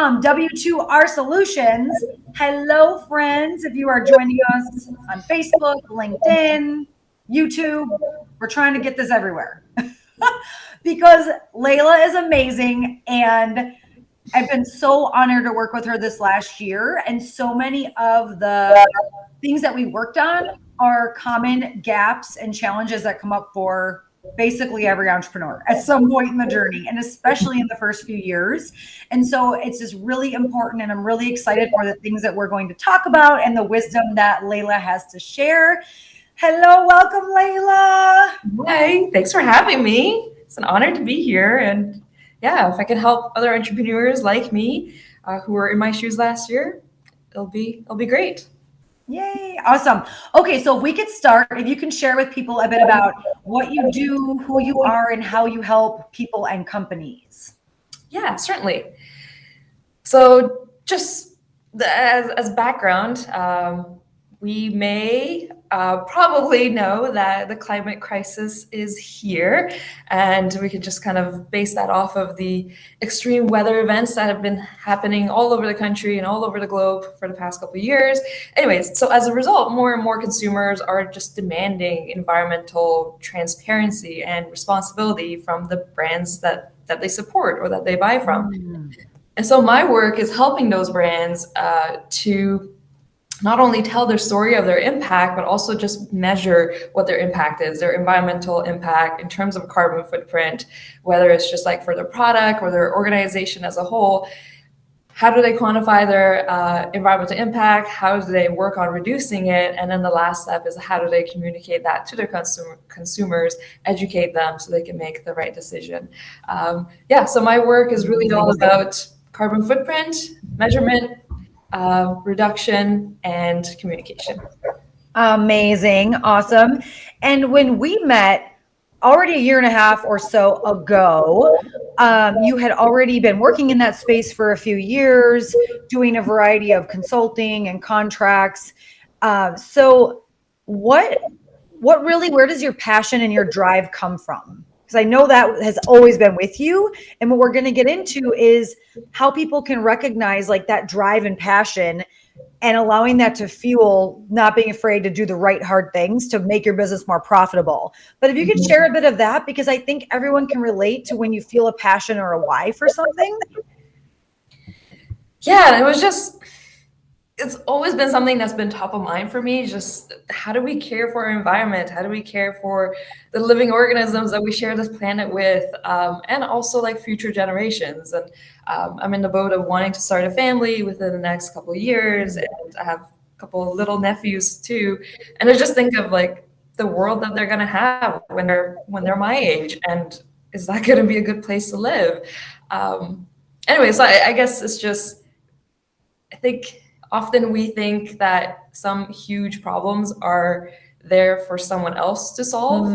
from W2R Solutions. Hello, friends. If you are joining us on Facebook, LinkedIn, YouTube, we're trying to get this everywhere because Leila is amazing. And I've been so honored to work with her this last year. And so many of the things that we worked on are common gaps and challenges that come up for basically every entrepreneur at some point in the journey, and especially in the first few years. And so it's just really important, and I'm really excited for the things that we're going to talk about and the wisdom that Leila has to share. Hello, welcome, Leila. Hi, thanks for having me. It's an honor to be here. And yeah, if I can help other entrepreneurs like me who were in my shoes last year, it'll be great. Yay, awesome. Okay, so if we could start, if you can share with people a bit about what you do, who you are, and how you help people and companies. Yeah, certainly. So just as background, we may probably know that the climate crisis is here, and we could just kind of base that off of the extreme weather events that have been happening all over the country and all over the globe for the past couple of years. Anyways, so as a result, more and more consumers are just demanding environmental transparency and responsibility from the brands that they support or that they buy from. And so my work is helping those brands to not only tell their story of their impact, but also just measure what their impact is, their environmental impact in terms of carbon footprint, whether it's just like for their product or their organization as a whole. How do they quantify their environmental impact? How do they work on reducing it? And then the last step is how do they communicate that to their consumers, educate them so they can make the right decision. So my work is really all about carbon footprint, measurement, reduction, and communication. Amazing. Awesome. And when we met already a year and a half or so ago, you had already been working in that space for a few years, doing a variety of consulting and contracts. So where does your passion and your drive come from? Because I know that has always been with you. And what we're going to get into is how people can recognize like that drive and passion and allowing that to fuel, not being afraid to do the right hard things to make your business more profitable. But if you could share a bit of that, because I think everyone can relate to when you feel a passion or a why for something. Yeah, it's always been something that's been top of mind for me. Just how do we care for our environment? How do we care for the living organisms that we share this planet with? And also like future generations. And I'm in the boat of wanting to start a family within the next couple of years. And I have a couple of little nephews too. And I just think of like the world that they're gonna have when they're my age. And is that gonna be a good place to live? Anyway, so I guess it's just, I think often we think that some huge problems are there for someone else to solve,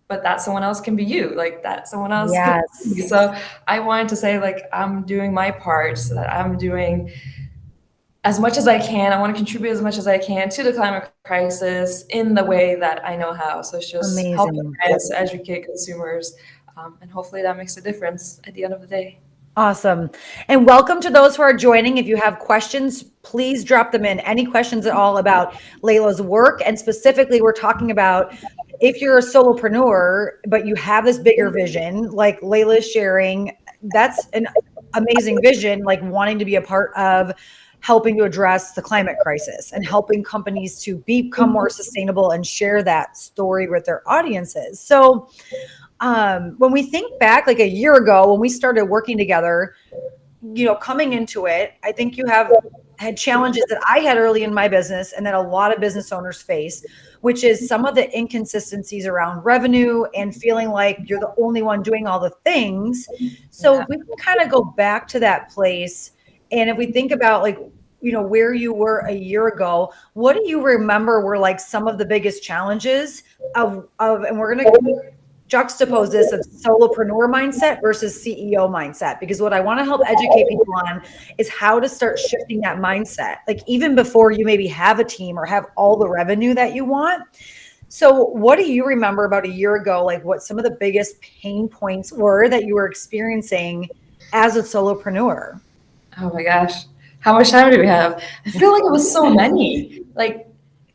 but that someone else can be you, like that someone else. Yes. Can be you. So I wanted to say like, I'm doing my part so that I'm doing as much as I can. I want to contribute as much as I can to the climate crisis in the way that I know how. So it's just helping brands to educate consumers, and hopefully that makes a difference at the end of the day. Awesome. And welcome to those who are joining. If you have questions, please drop them in. Any questions at all about Leila's work. And specifically, we're talking about if you're a solopreneur, but you have this bigger vision, like Leila is sharing, that's an amazing vision, like wanting to be a part of helping to address the climate crisis and helping companies to become more sustainable and share that story with their audiences. So when we think back like a year ago, when we started working together, coming into it, I think you have had challenges that I had early in my business and that a lot of business owners face, which is some of the inconsistencies around revenue and feeling like you're the only one doing all the things. So if we can kind of go back to that place, and if we think about like, where you were a year ago, what do you remember were like some of the biggest challenges of and we're going to juxtapose this of solopreneur mindset versus CEO mindset, because what I want to help educate people on is how to start shifting that mindset, like even before you maybe have a team or have all the revenue that you want. So what do you remember about a year ago, like what some of the biggest pain points were that you were experiencing as a solopreneur? Oh my gosh. How much time do we have? I feel like it was so many. Like,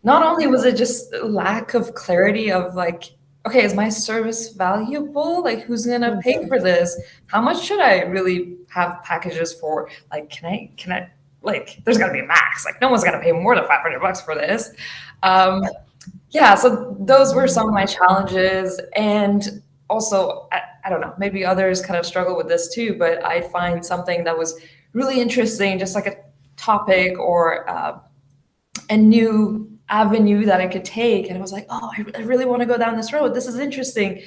not only was it just lack of clarity of like, okay, is my service valuable? Like, who's gonna pay for this? How much should I really have packages for? Like, can I, like, there's gotta be a max. Like, no one's gonna pay more than $500 for this. Yeah, so those were some of my challenges. And also, I don't know, maybe others kind of struggle with this too, but I find something that was really interesting, just like a topic or a new avenue that I could take. And I was like, oh, I really want to go down this road. This is interesting.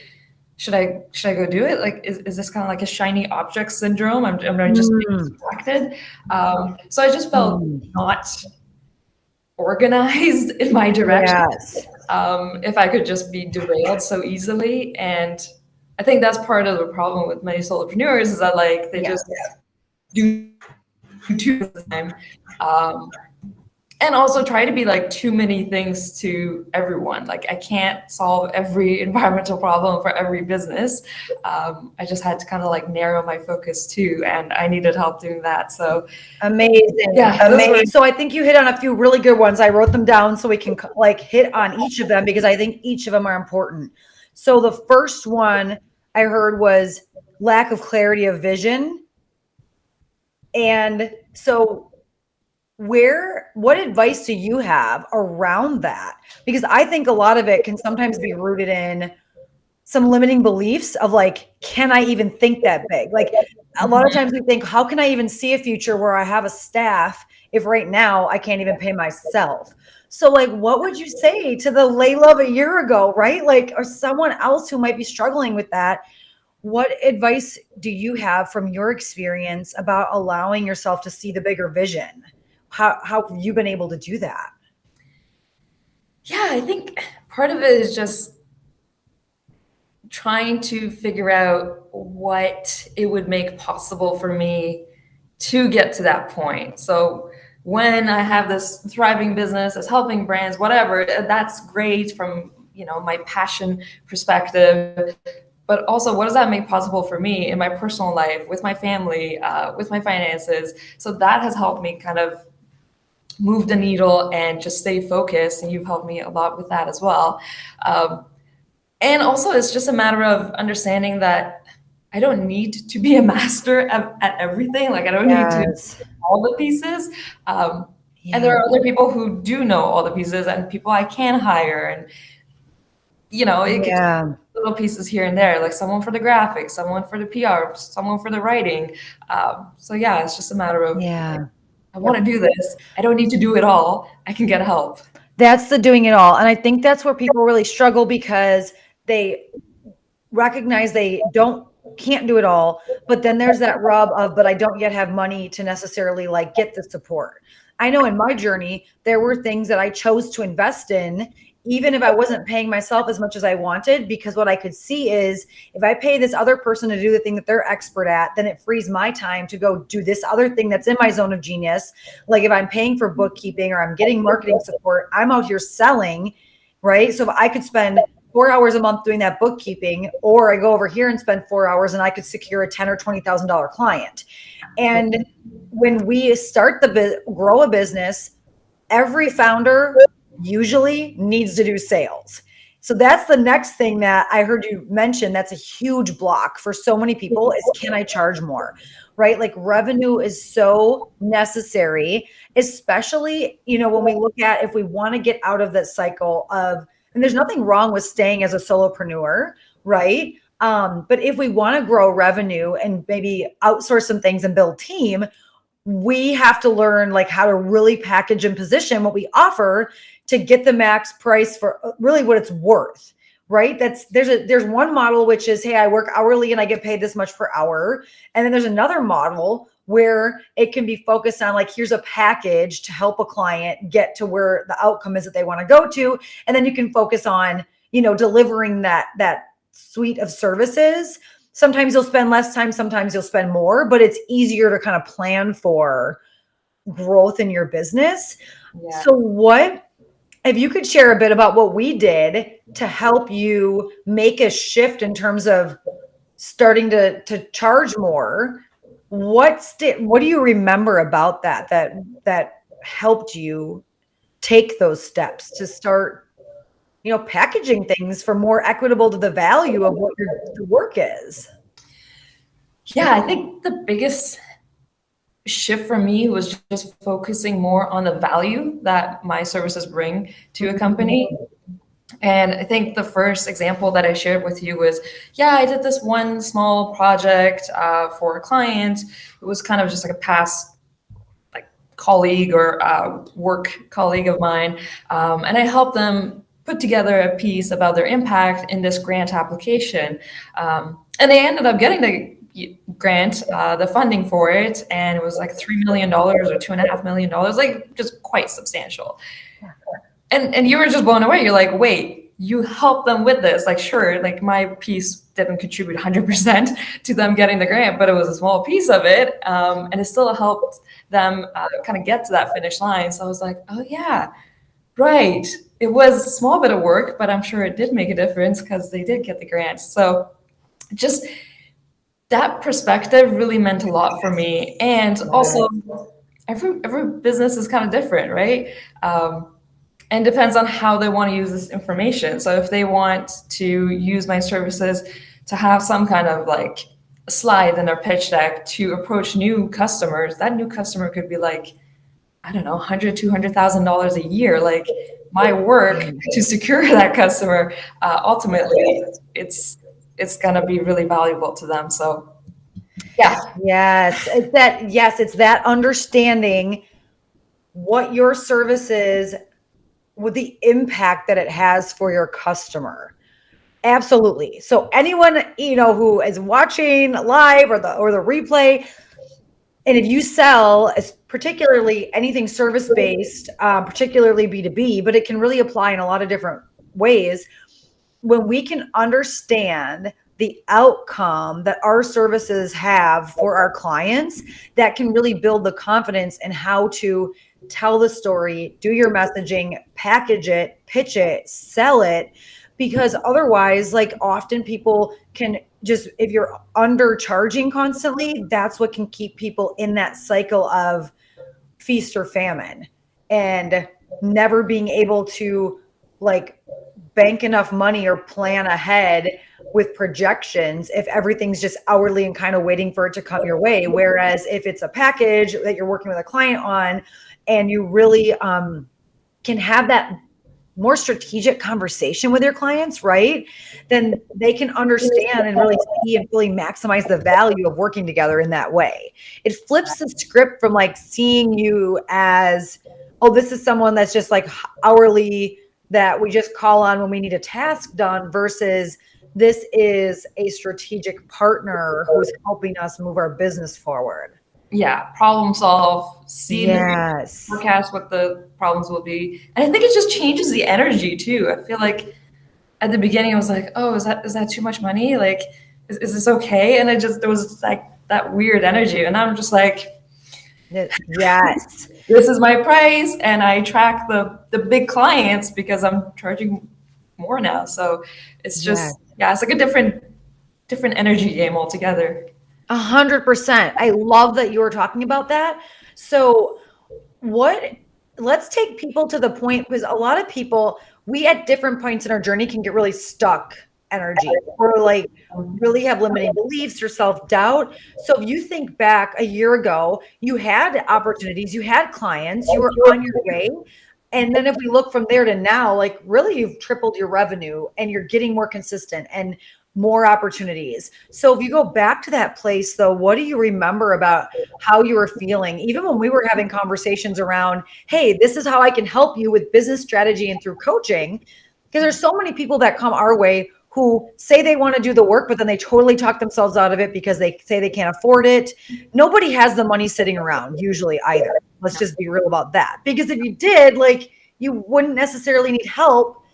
Should I go do it? Like, is this kind of like a shiny object syndrome? I'm just being distracted. So I just felt not organized in my direction. Yes. If I could just be derailed so easily. And I think that's part of the problem with many solopreneurs is that like they just do too much time. And also try to be like too many things to everyone. Like I can't solve every environmental problem for every business. I just had to kind of like narrow my focus too, and I needed help doing that. So amazing. yeah, Amazing. So I think you hit on a few really good ones. I wrote them down so we can like hit on each of them because I think each of them are important. So the first one I heard was lack of clarity of vision. And so what advice do you have around that? Because I think a lot of it can sometimes be rooted in some limiting beliefs of like, can I even think that big? Like a lot of times we think, how can I even see a future where I have a staff if right now I can't even pay myself? So like, what would you say to the Leila of a year ago, right? Like, or someone else who might be struggling with that? What advice do you have from your experience about allowing yourself to see the bigger vision? How have you been able to do that? yeah, I think part of it is just trying to figure out what it would make possible for me to get to that point. So when I have this thriving business that's helping brands, whatever, that's great from my passion perspective. But also, what does that make possible for me in my personal life, with my family, with my finances? So that has helped me kind of move the needle and just stay focused. And you've helped me a lot with that as well. And also, it's just a matter of understanding that I don't need to be a master at everything. Like, I don't need to know all the pieces. And there are other people who do know all the pieces and people I can hire. And, it could be little pieces here and there, like someone for the graphics, someone for the PR, someone for the writing. So, yeah, it's just a matter of, I want to do this. I don't need to do it all. I can get help. That's the doing it all. And I think that's where people really struggle because they recognize they can't do it all, but then there's that rub of, but I don't yet have money to necessarily like get the support. I know in my journey, there were things that I chose to invest in, even if I wasn't paying myself as much as I wanted, because what I could see is if I pay this other person to do the thing that they're expert at, then it frees my time to go do this other thing that's in my zone of genius. Like if I'm paying for bookkeeping or I'm getting marketing support, I'm out here selling, right? So if I could spend 4 hours a month doing that bookkeeping, or I go over here and spend 4 hours and I could secure a $10,000 or $20,000 client. And when we start grow a business, every founder usually needs to do sales. So that's the next thing that I heard you mention. That's a huge block for so many people is, can I charge more? Right? Like revenue is so necessary, especially, when we look at, if we want to get out of that cycle of, and there's nothing wrong with staying as a solopreneur, right? But if we want to grow revenue and maybe outsource some things and build team, we have to learn like how to really package and position what we offer to get the max price for really what it's worth, right? There's one model, which is, hey, I work hourly and I get paid this much per hour. And then there's another model where it can be focused on like, here's a package to help a client get to where the outcome is that they want to go to. And then you can focus on, delivering that suite of services. Sometimes you'll spend less time, sometimes you'll spend more, but it's easier to kind of plan for growth in your business. Yeah. So if you could share a bit about what we did to help you make a shift in terms of starting to charge more, what do you remember about that helped you take those steps to start, packaging things for more equitable to the value of what the work is? Yeah, I think the biggest shift for me was just focusing more on the value that my services bring to a company. And I think the first example that I shared with you was, yeah, I did this one small project for a client. It was kind of just like a past like colleague or work colleague of mine, and I helped them put together a piece about their impact in this grant application, and they ended up getting the grant, the funding for it, and it was like $3 million or $2.5 million, like just quite substantial. And you were just blown away. You're like, wait, you helped them with this. Like, sure, like my piece didn't contribute 100% to them getting the grant, but it was a small piece of it. And it still helped them kind of get to that finish line. So I was like, oh, yeah, right. It was a small bit of work, but I'm sure it did make a difference because they did get the grant. So just that perspective really meant a lot for me. And also, every business is kind of different, right? And depends on how they want to use this information. So if they want to use my services to have some kind of like slide in their pitch deck to approach new customers, that new customer could be like, I don't know, $100,000, $200,000 a year. Like my work to secure that customer, ultimately, it's gonna be really valuable to them. So, yeah. It's that understanding what your service is with the impact that it has for your customer. Absolutely. So anyone, who is watching live or the replay, and if you sell, particularly anything service-based, particularly B2B, but it can really apply in a lot of different ways. When we can understand the outcome that our services have for our clients, that can really build the confidence in how to tell the story, do your messaging, package it, pitch it, sell it. Because otherwise, like often people can just, if you're undercharging constantly, that's what can keep people in that cycle of feast or famine and never being able to like bank enough money or plan ahead with projections if everything's just hourly and kind of waiting for it to come your way. Whereas if it's a package that you're working with a client on and you really can have that more strategic conversation with your clients, right? Then they can understand and really see and really maximize the value of working together in that way. It flips the script from like seeing you as, oh, this is someone that's just like hourly that we just call on when we need a task done, versus this is a strategic partner who's helping us move our business forward. Yeah, problem solve, see the forecast what the problems will be. And I think it just changes the energy too. I feel like at the beginning I was like, oh, is that too much money? Like, is this okay? And there was like that weird energy. And I'm just like, yes, this is my price. And I track the big clients because I'm charging more now. So it's just, it's like a different energy game altogether. 100%. I love that you were talking about that. So let's take people to the point, because a lot of people, we at different points in our journey can get really stuck energy or like really have limiting beliefs or self-doubt. So if you think back a year ago, you had opportunities, you had clients, you were on your way. And then if we look from there to now, like really you've tripled your revenue and you're getting more consistent and more opportunities. So if you go back to that place though, what do you remember about how you were feeling? Even when we were having conversations around, hey, this is how I can help you with business strategy and through coaching, because there's so many people that come our way who say they want to do the work, but then they totally talk themselves out of it because they say they can't afford it. Nobody has the money sitting around usually either. Let's just be real about that. Because if you did, like, you wouldn't necessarily need help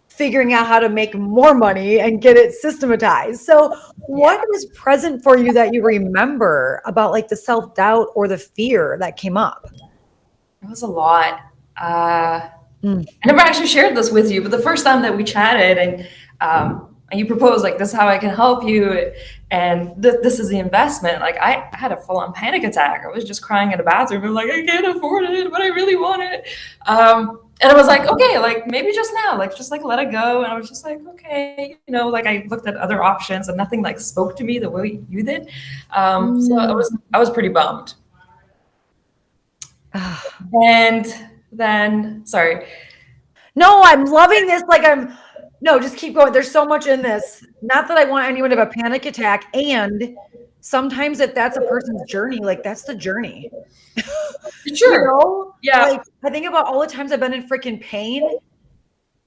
figuring out how to make more money and get it systematized. So what was present for you that you remember about like the self-doubt or the fear that came up? It was a lot. I never actually shared this with you, but the first time that we chatted and and you propose like, this is how I can help you, and this is the investment. Like I had a full-on panic attack. I was just crying in the bathroom and like, I can't afford it, but I really want it. And I was like, okay, like maybe just now, like just like let it go. And I was just like, okay, you know, like I looked at other options and nothing like spoke to me the way you did. So I was pretty bummed. And then, sorry. No, I'm loving this. Like no, just keep going. There's so much in this. Not that I want anyone to have a panic attack. And sometimes if that's a person's journey, like that's the journey. Sure. You know? Yeah. Like I think about all the times I've been in freaking pain,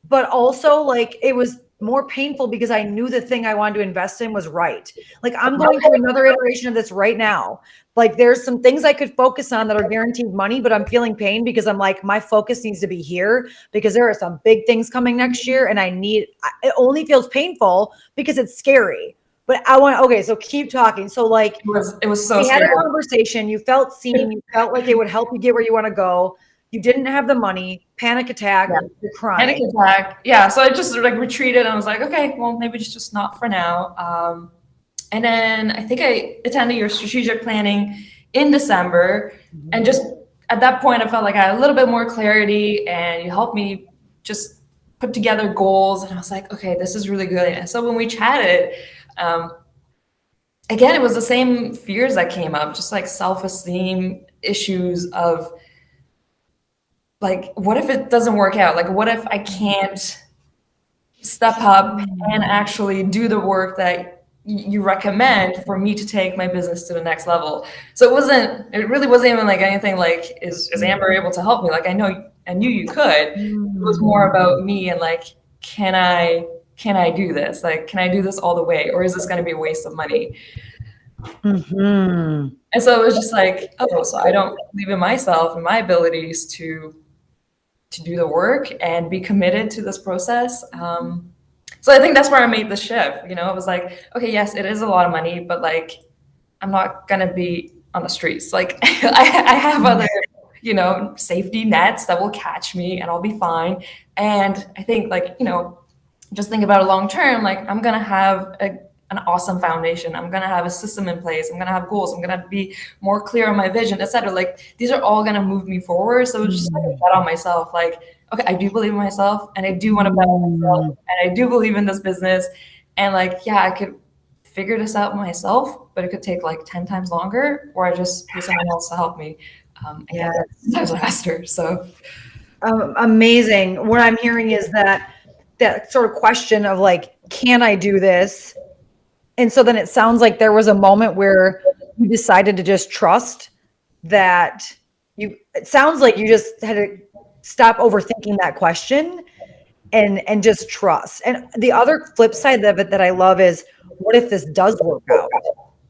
but also like it was more painful because I knew the thing I wanted to invest in was right. Like I'm going through another iteration of this right now. Like there's some things I could focus on that are guaranteed money, but I'm feeling pain because I'm like, my focus needs to be here because there are some big things coming next year. And it only feels painful because it's scary. But okay, so keep talking. So like it was so we scary. had a conversation, you felt seen, you felt like it would help you get where you want to go. You didn't have the money, panic attack, you're crying. Panic attack. Yeah. So I just like retreated and I was like, okay, well, maybe it's just not for now. And then I think I attended your strategic planning in December. And just at that point, I felt like I had a little bit more clarity and you helped me just put together goals. And I was like, okay, this is really good. And so when we chatted, again, it was the same fears that came up, just like self-esteem issues of like, what if it doesn't work out? Like, what if I can't step up and actually do the work that you recommend for me to take my business to the next level? So it really wasn't even like anything like, is Amber able to help me? Like, I knew you could. It was more about me and like, can I do this? Like, can I do this all the way? Or is this going to be a waste of money? And so it was just like, oh, so I don't believe in myself and my abilities to do the work and be committed to this process. So I think that's where I made the shift. You know, it was like, okay, yes, it is a lot of money, but like, I'm not going to be on the streets. Like I have other, you know, safety nets that will catch me and I'll be fine. And I think like, you know, just think about it long term, like I'm going to have an awesome foundation. I'm going to have a system in place. I'm going to have goals. I'm going to be more clear on my vision, etc. Like these are all going to move me forward. So it's just like a bet on myself. Like, okay, I do believe in myself and I do want to bet on myself and I do believe in this business. And like, yeah, I could figure this out myself, but it could take like 10 times longer, or I just pay someone else to help me and get there faster. So amazing. What I'm hearing is that sort of question of like, can I do this? And so then it sounds like there was a moment where you decided to just trust that it sounds like you just had to stop overthinking that question and just trust. And the other flip side of it that I love is, what if this does work out?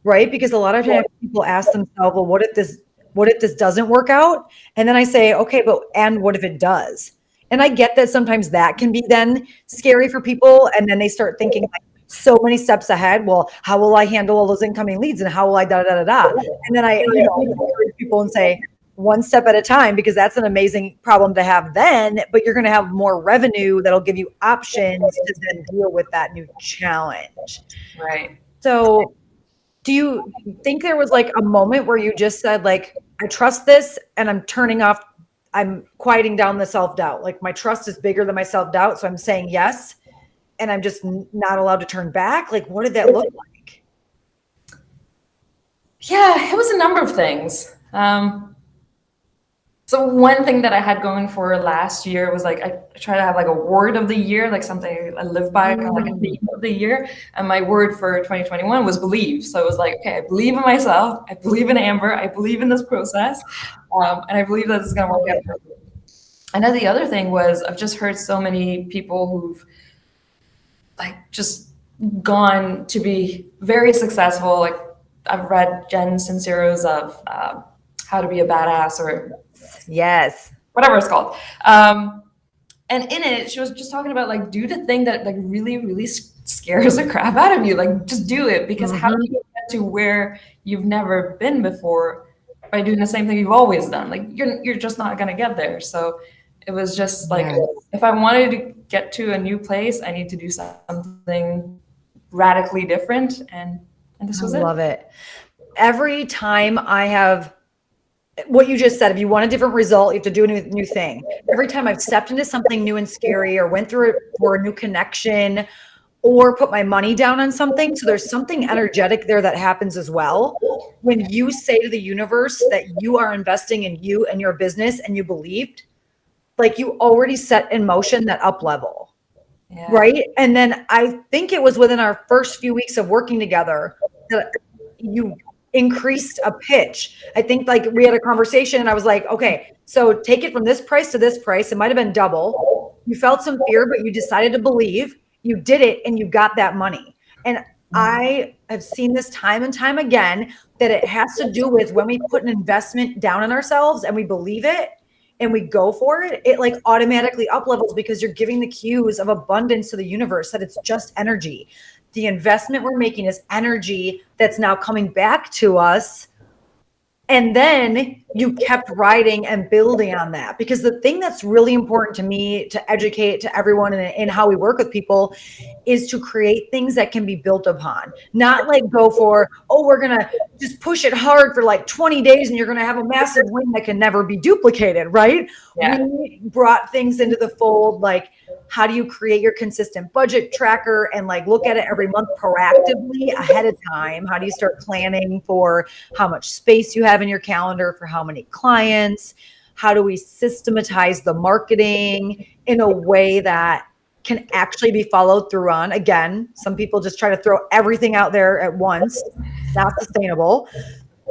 Right? Because a lot of times people ask themselves, well, what if this doesn't work out? And then I say, okay, and what if it does? And I get that sometimes that can be then scary for people. And then they start thinking like so many steps ahead. Well, how will I handle all those incoming leads? And how will I da da da da? And then I, encourage people and say, one step at a time, because that's an amazing problem to have then, but you're going to have more revenue that'll give you options to then deal with that new challenge. Right. So do you think there was like a moment where you just said like, I trust this and I'm quieting down the self-doubt. Like my trust is bigger than my self-doubt. So I'm saying yes. And I'm just not allowed to turn back. Like, what did that look like? Yeah, it was a number of things. So one thing that I had going for last year was like, I try to have like a word of the year, like something I live by, kind of like a theme of the year. And my word for 2021 was believe. So it was like, okay, I believe in myself. I believe in Amber. I believe in this process. And I believe that it's going to work out for me. And then the other thing was, I've just heard so many people who've like just gone to be very successful. Like I've read Jen Sincero's of How to Be a Badass, or yes, whatever it's called. And in it, she was just talking about like, do the thing that like really, really scares the crap out of you. Like just do it, because how do you get to where you've never been before by doing the same thing you've always done? Like you're just not going to get there. So it was just like, if I wanted to get to a new place, I need to do something radically different. And this was I it. love it. Every time I have what you just said, if you want a different result, you have to do a new thing. Every time I've stepped into something new and scary or went through it for a new connection or put my money down on something. So there's something energetic there that happens as well. When you say to the universe that you are investing in you and your business and you believed, like you already set in motion that up level. Yeah. Right. And then I think it was within our first few weeks of working together that you increased a pitch. I think like we had a conversation and I was like, okay, so take it from this price to this price. It might've been double. You felt some fear, but you decided to believe, you did it and you got that money. And I have seen this time and time again that it has to do with when we put an investment down in ourselves and we believe it and we go for it, it like automatically up levels because you're giving the cues of abundance to the universe that it's just energy. The investment we're making is energy that's now coming back to us. And then you kept writing and building on that, because the thing that's really important to me to educate to everyone in how we work with people is to create things that can be built upon, not like go for, oh, we're going to just push it hard for like 20 days and you're going to have a massive win that can never be duplicated, right? Yeah. We brought things into the fold, like how do you create your consistent budget tracker and like look at it every month proactively ahead of time? How do you start planning for how much space you have in your calendar for how many clients? How do we systematize the marketing in a way that can actually be followed through on? Again, some people just try to throw everything out there at once. Not sustainable.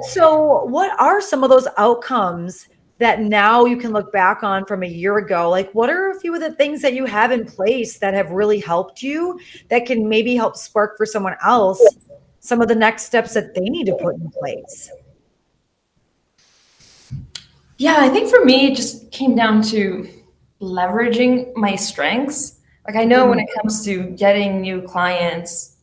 So what are some of those outcomes that now you can look back on from a year ago? Like, what are a few of the things that you have in place that have really helped you that can maybe help spark for someone else some of the next steps that they need to put in place? Yeah, I think for me, it just came down to leveraging my strengths. Like I know when it comes to getting new clients,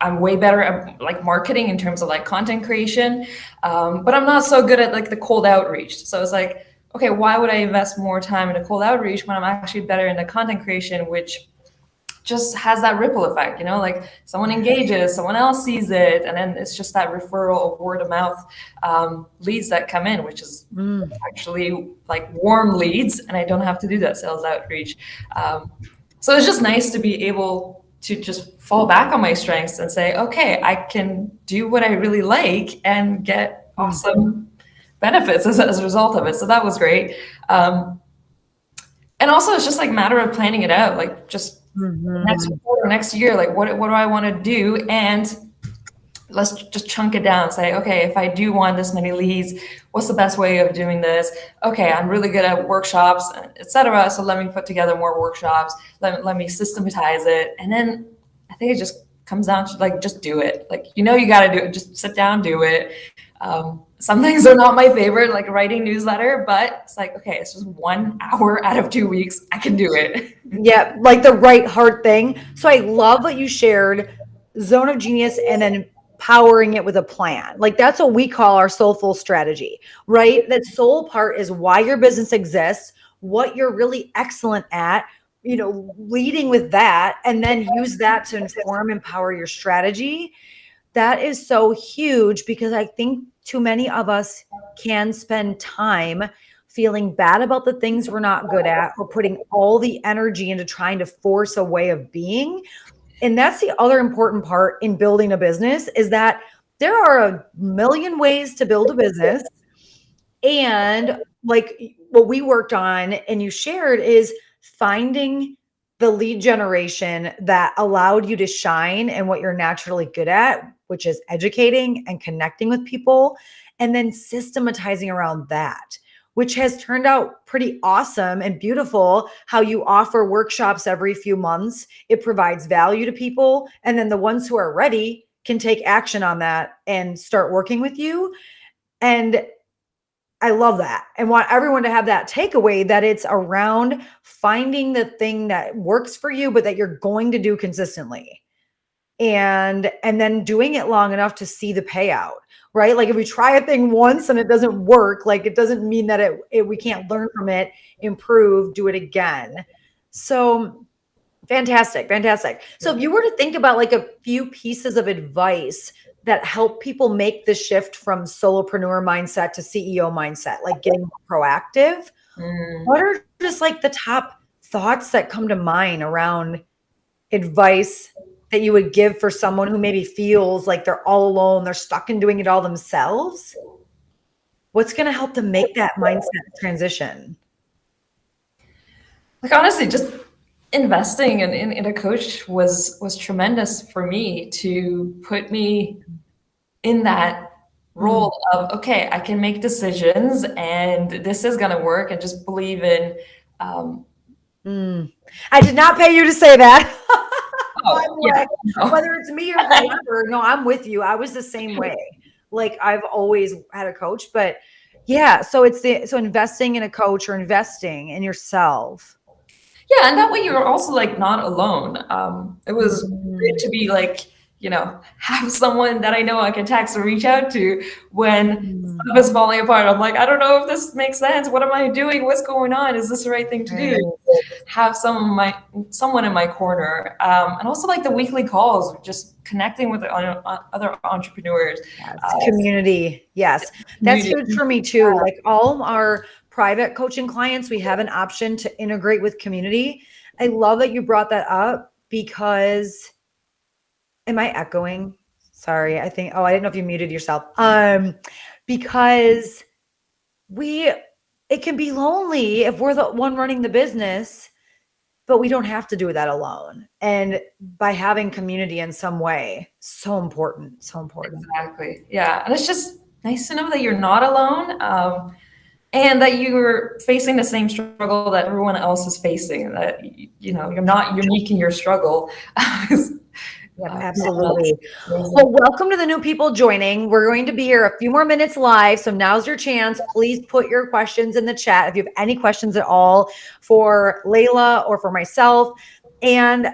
I'm way better at like marketing in terms of like content creation, but I'm not so good at like the cold outreach. So it's like, okay, why would I invest more time in a cold outreach when I'm actually better in the content creation, which just has that ripple effect, you know, like someone engages, someone else sees it, and then it's just that referral, word of mouth leads that come in, which is actually like warm leads, and I don't have to do that sales outreach. So it's just nice to be able to just fall back on my strengths and say, okay, I can do what I really like and get awesome benefits as a result of it. So that was great. And also it's just like a matter of planning it out, like just next quarter, next year, like what do I want to do? And let's just chunk it down. Say, okay, if I do want this many leads, what's the best way of doing this? Okay, I'm really good at workshops, etc. So let me put together more workshops. Let me systematize it. And then I think it just comes down to like, just do it. Like, you know, you got to do it. Just sit down, do it. Some things are not my favorite, like writing newsletter, but it's like, okay, it's just 1 hour out of 2 weeks. I can do it. Yeah, like the right hard thing. So I love what you shared, zone of genius, and then powering it with a plan. Like that's what we call our soulful strategy, right? That soul part is why your business exists, what you're really excellent at, you know, leading with that, and then use that to inform and power your strategy. That is so huge, because I think too many of us can spend time feeling bad about the things we're not good at, or putting all the energy into trying to force a way of being. And that's the other important part in building a business, is that there are a million ways to build a business. And like what we worked on and you shared is finding the lead generation that allowed you to shine and what you're naturally good at, which is educating and connecting with people, and then systematizing around that, which has turned out pretty awesome and beautiful. How you offer workshops every few months, it provides value to people. And then the ones who are ready can take action on that and start working with you. And I love that, and want everyone to have that takeaway, that it's around finding the thing that works for you, but that you're going to do consistently, and then doing it long enough to see the payout, right? Like if we try a thing once and it doesn't work, like it doesn't mean that we can't learn from it, improve, do it again. So Fantastic. Fantastic. So if you were to think about like a few pieces of advice that help people make the shift from solopreneur mindset to CEO mindset, like getting more proactive, Mm. what are just like the top thoughts that come to mind around advice that you would give for someone who maybe feels like they're all alone, they're stuck in doing it all themselves? What's going to help them make that mindset transition? Like honestly, just investing in a coach was tremendous for me to put me in that Mm. role of, okay, I can make decisions and this is going to work, and just believe in um, Mm. I did not pay you to say that. By oh the yeah, way, no. whether it's me or whoever, no, I'm with you. I was the same way. Like I've always had a coach, but yeah, so investing in a coach or investing in yourself. Yeah, and that way you're also like not alone. It was great Mm. to be like, have someone that I know I can text or reach out to when Mm. stuff is falling apart. I'm like, I don't know if this makes sense. What am I doing? What's going on? Is this the right thing to do? Right. Have someone in my corner, and also like the weekly calls, just connecting with other entrepreneurs. Yes. Community. Yes. That's Community. huge for me too. Like all our private coaching clients, we have an option to integrate with community. I love that you brought that up because am I echoing? Sorry, I think, oh, I didn't know if you muted yourself. Because we, it can be lonely if we're the one running the business, but we don't have to do that alone. And by having community in some way, so important, so important. Exactly. Yeah, and it's just nice to know that you're not alone. And that you're facing the same struggle that everyone else is facing, that you're not unique in your struggle. Yep, Yeah, absolutely. amazing. Well, welcome to the new people joining. We're going to be here a few more minutes live. So now's your chance. Please put your questions in the chat if you have any questions at all for Leila or for myself. And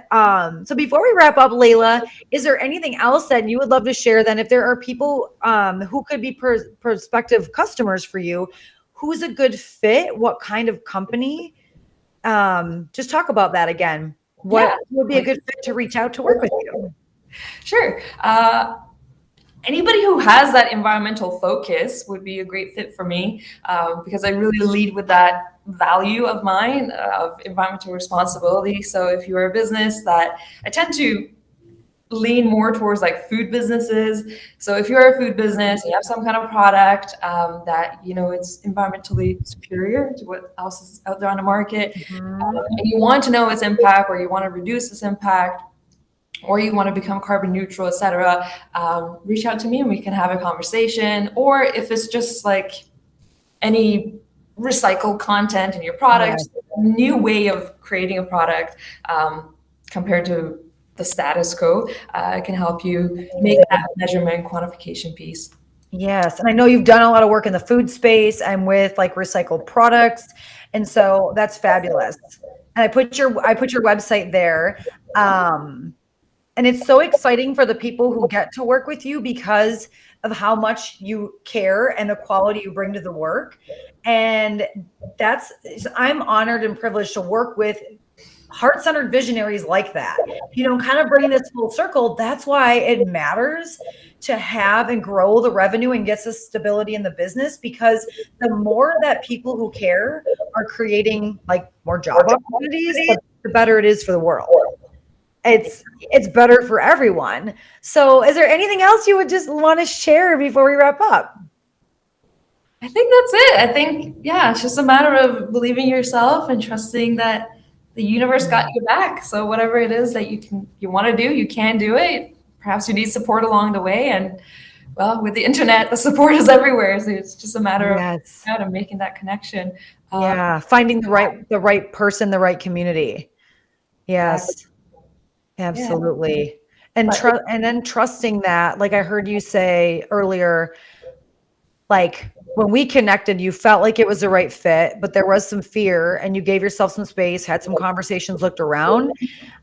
so before we wrap up, Leila, is there anything else that you would love to share then? If there are people who could be prospective customers for you, who's a good fit? What kind of company? Just talk about that again. What Yeah, would be a good fit to reach out to work with you? sure. Anybody who has that environmental focus would be a great fit for me, because I really lead with that value of mine of environmental responsibility. So if you're a business that I tend to lean more towards like food businesses. So if you're a food business, you have some kind of product that it's environmentally superior to what else is out there on the market, Mhm. and you want to know its impact, or you want to reduce its impact, or you want to become carbon neutral, etc., reach out to me and we can have a conversation. Or if it's just like any recycled content in your Yeah. product, a new way of creating a product compared to the status quo, can help you make that measurement quantification piece. Yes. And I know you've done a lot of work in the food space and with like recycled products. And so that's fabulous. And I put your website there. Um, and it's so exciting for the people who get to work with you because of how much you care and the quality you bring to the work. And that's, I'm honored and privileged to work with heart-centered visionaries like that, kind of bringing this full circle. That's why it matters to have and grow the revenue and gets us stability in the business, because the more that people who care are creating like more job opportunities, the better it is for the world. It's better for everyone. So is there anything else you would just want to share before we wrap up? I think that's it. I think, yeah, it's just a matter of believing yourself and trusting that the universe got your back. So whatever it is that you want to do, you can do it. Perhaps you need support along the way, and well, with the internet, the support is everywhere. So it's just a matter of Yes. out and making that connection. Yeah, finding the right person, the right community. Exactly. Yes. Yeah. Absolutely. And But and then trusting that, like I heard you say earlier, like when we connected, you felt like it was the right fit, but there was some fear and you gave yourself some space, had some conversations, looked around.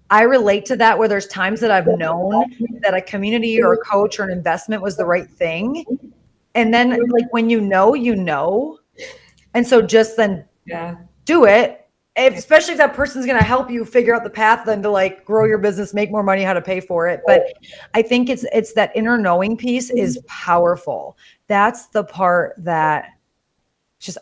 I relate to that where there's times that I've known that a community or a coach or an investment was the right thing. And then like when you know, you know. And so just then yeah. do it especially if that person's going to help you figure out the path then to like grow your business, make more money, how to pay for it. But I think it's that inner knowing piece is powerful. That's the part that just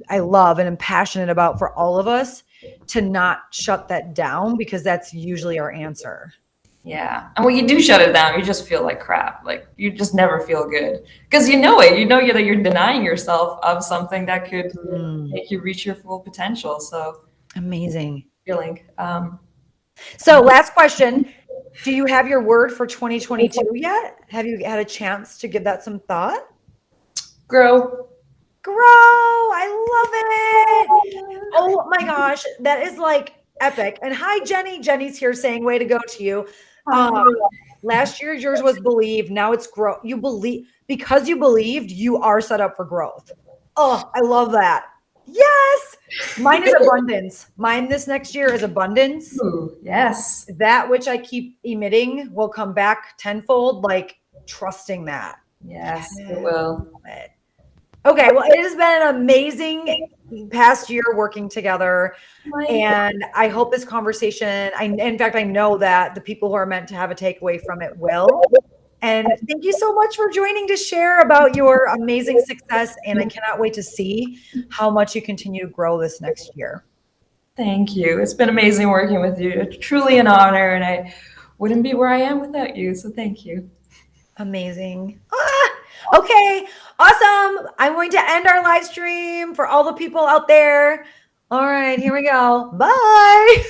I love and am passionate about for all of us, to not shut that down, because that's usually our answer. Yeah. And when you do shut it down, you just feel like crap. Like you just never feel good because you know it. You know that you're denying yourself of something that could make you reach your full potential. So amazing. Feeling. So last question. Do you have your word for 2022 yet? Have you had a chance to give that some thought? Grow. I love it. Oh my gosh, that is like epic. And hi, Jenny. Jenny's here saying, way to go to you. Last year, yours was believe. Now it's grow. You believe, because you believed, you are set up for growth. Oh, I love that. Yes. Mine is abundance. Mine this next year is abundance. Ooh, yes. That which I keep emitting will come back tenfold, like trusting that. Yes, it will. Okay, well, it has been an amazing past year working together. And I hope this conversation, in fact, I know that the people who are meant to have a takeaway from it will. And thank you so much for joining to share about your amazing success. And I cannot wait to see how much you continue to grow this next year. Thank you. It's been amazing working with you. It's truly an honor, and I wouldn't be where I am without you. So thank you. Amazing. Okay, awesome. I'm going to end our live stream for all the people out there. All right, here we go. Bye.